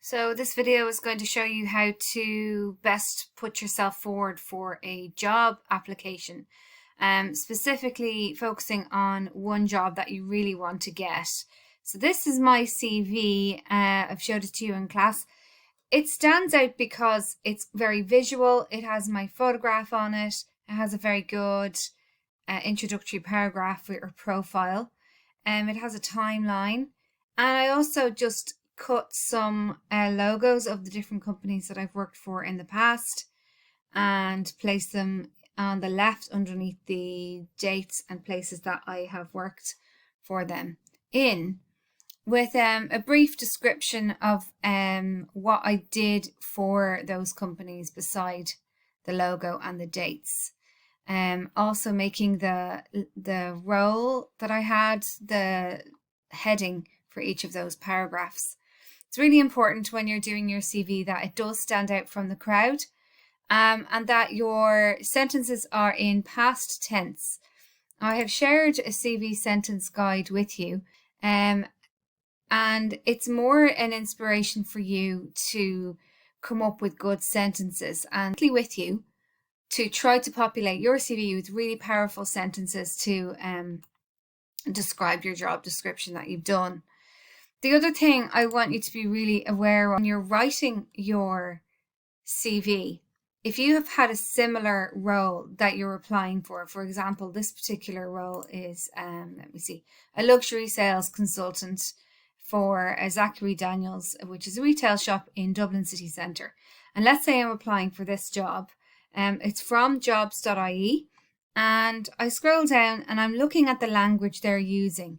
So this video is going to show you how to best put yourself forward for a job application, specifically focusing on one job that you really want to get. So this is my CV. I've showed it to you in class. It stands out because it's very visual. It has my photograph on it. It has a very good introductory paragraph or profile. It has a timeline. And I also just cut some logos of the different companies that I've worked for in the past and place them on the left underneath the dates and places that I have worked for them in, with a brief description of what I did for those companies beside the logo and the dates. Also making the role that I had, the heading for each of those paragraphs. It's really important when you're doing your CV that it does stand out from the crowd, and that your sentences are in past tense. I have shared a CV sentence guide with you, and it's more an inspiration for you to come up with good sentences, and with you to try to populate your CV with really powerful sentences to describe your job description that you've done. The other thing I want you to be really aware of when you're writing your CV, if you have had a similar role that you're applying for example, this particular role is, a luxury sales consultant for Zachary Daniels, which is a retail shop in Dublin city centre. And let's say I'm applying for this job. It's from jobs.ie, and I scroll down and I'm looking at the language they're using.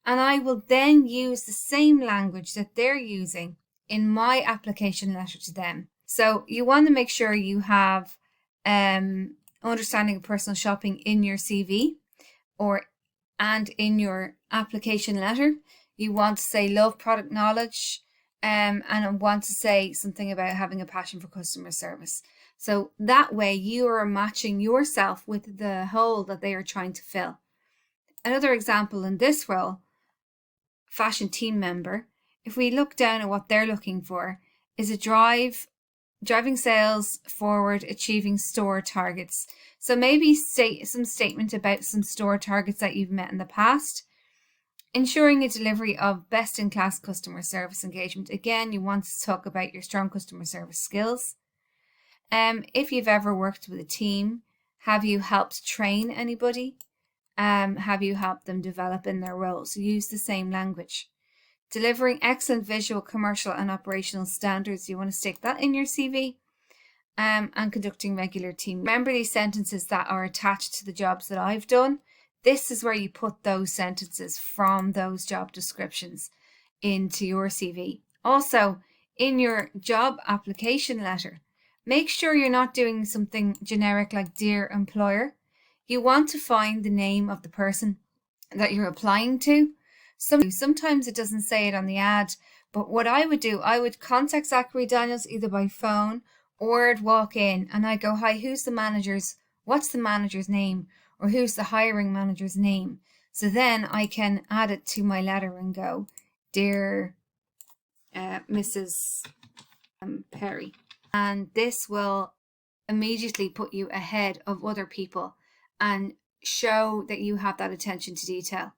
And I will then use the same language that they're using in my application letter to them. So you want to make sure you have understanding of personal shopping in your CV and in your application letter. You want to say love product knowledge, and I want to say something about having a passion for customer service. So that way you are matching yourself with the hole that they are trying to fill. Another example in this role, fashion team member, if we look down at what they're looking for, is a driving sales forward, achieving store targets. So maybe some statement about some store targets that you've met in the past. Ensuring a delivery of best-in-class customer service engagement. Again, you want to talk about your strong customer service skills. If you've ever worked with a team, have you helped train anybody? Have you helped them develop in their roles? So use the same language. Delivering excellent visual, commercial and operational standards. You want to stick that in your CV. And conducting regular team. Remember these sentences that are attached to the jobs that I've done. This is where you put those sentences from those job descriptions into your CV. Also, in your job application letter, make sure you're not doing something generic like Dear Employer. You want to find the name of the person that you're applying to. Sometimes it doesn't say it on the ad, but what I would do, I would contact Zachary Daniels either by phone or I'd walk in and I go, hi, what's the manager's name? Or who's the hiring manager's name? So then I can add it to my letter and go, Dear Mrs. Perry. And this will immediately put you ahead of other people and show that you have that attention to detail.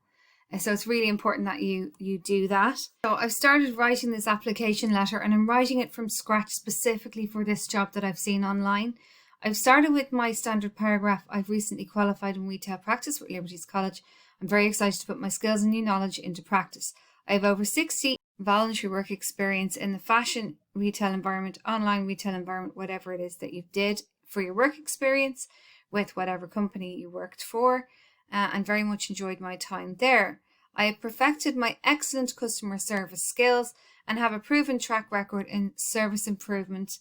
And so it's really important that you do that. So I've started writing this application letter and I'm writing it from scratch specifically for this job that I've seen online. I've started with my standard paragraph. I've recently qualified in retail practice with Liberties College. I'm very excited to put my skills and new knowledge into practice. I have over 60 voluntary work experience in the fashion retail environment, online retail environment, whatever it is that you did for your work experience with whatever company you worked for, and very much enjoyed my time there. I have perfected my excellent customer service skills and have a proven track record in service improvement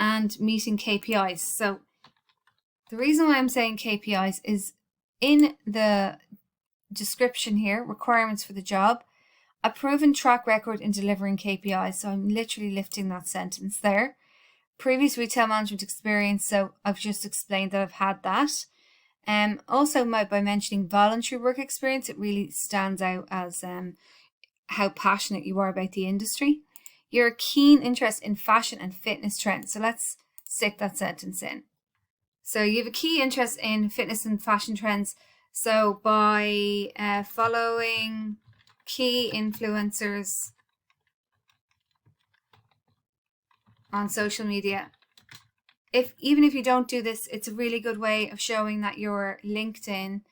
and meeting KPIs. So the reason why I'm saying KPIs is in the description here, requirements for the job, a proven track record in delivering KPIs. So I'm literally lifting that sentence there. Previous retail management experience. So I've just explained that I've had that. Also by mentioning voluntary work experience, it really stands out as how passionate you are about the industry. your keen interest in fashion and fitness trends. So let's stick that sentence in. So you have a key interest in fitness and fashion trends. So by following key influencers on social media, even if you don't do this, it's a really good way of showing that you're LinkedIn,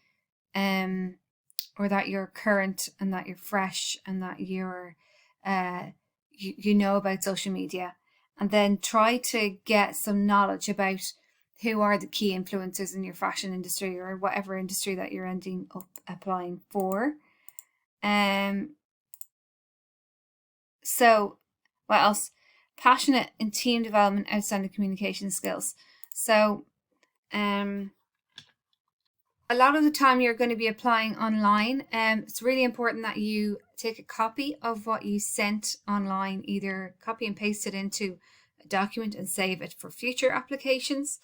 or that you're current and that you're fresh and that you're you know about social media. And then try to get some knowledge about who are the key influencers in your fashion industry or whatever industry that you're ending up applying for. So what else? Passionate in team development, outstanding communication skills. So a lot of the time you're going to be applying online. It's really important that you take a copy of what you sent online, either copy and paste it into a document and save it for future applications,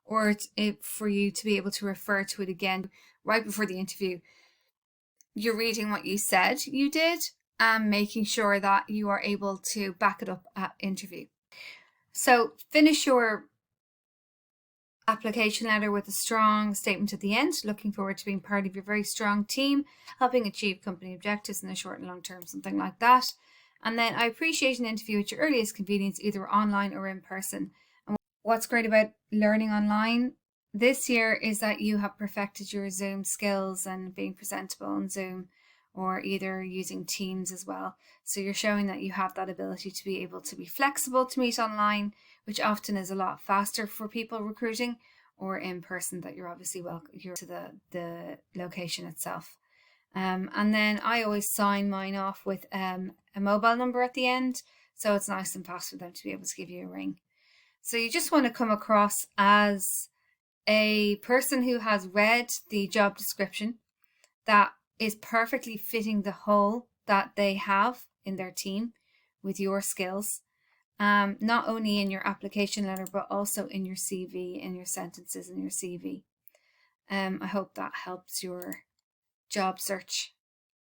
or for you to be able to refer to it again right before the interview. You're reading what you said you did and making sure that you are able to back it up at interview. So finish your application letter with a strong statement at the end. Looking forward to being part of your very strong team, helping achieve company objectives in the short and long term, something like that. And then I appreciate an interview at your earliest convenience, either online or in person. And what's great about learning online this year is that you have perfected your Zoom skills and being presentable on Zoom, or either using Teams as well. So you're showing that you have that ability to be able to be flexible to meet online, which often is a lot faster for people recruiting, or in person, that you're obviously you're to the location itself. And then I always sign mine off with a mobile number at the end, so it's nice and fast for them to be able to give you a ring. So you just want to come across as a person who has read the job description, that is perfectly fitting the hole that they have in their team with your skills, not only in your application letter, but also in your CV, in your sentences in your CV. I hope that helps your job search.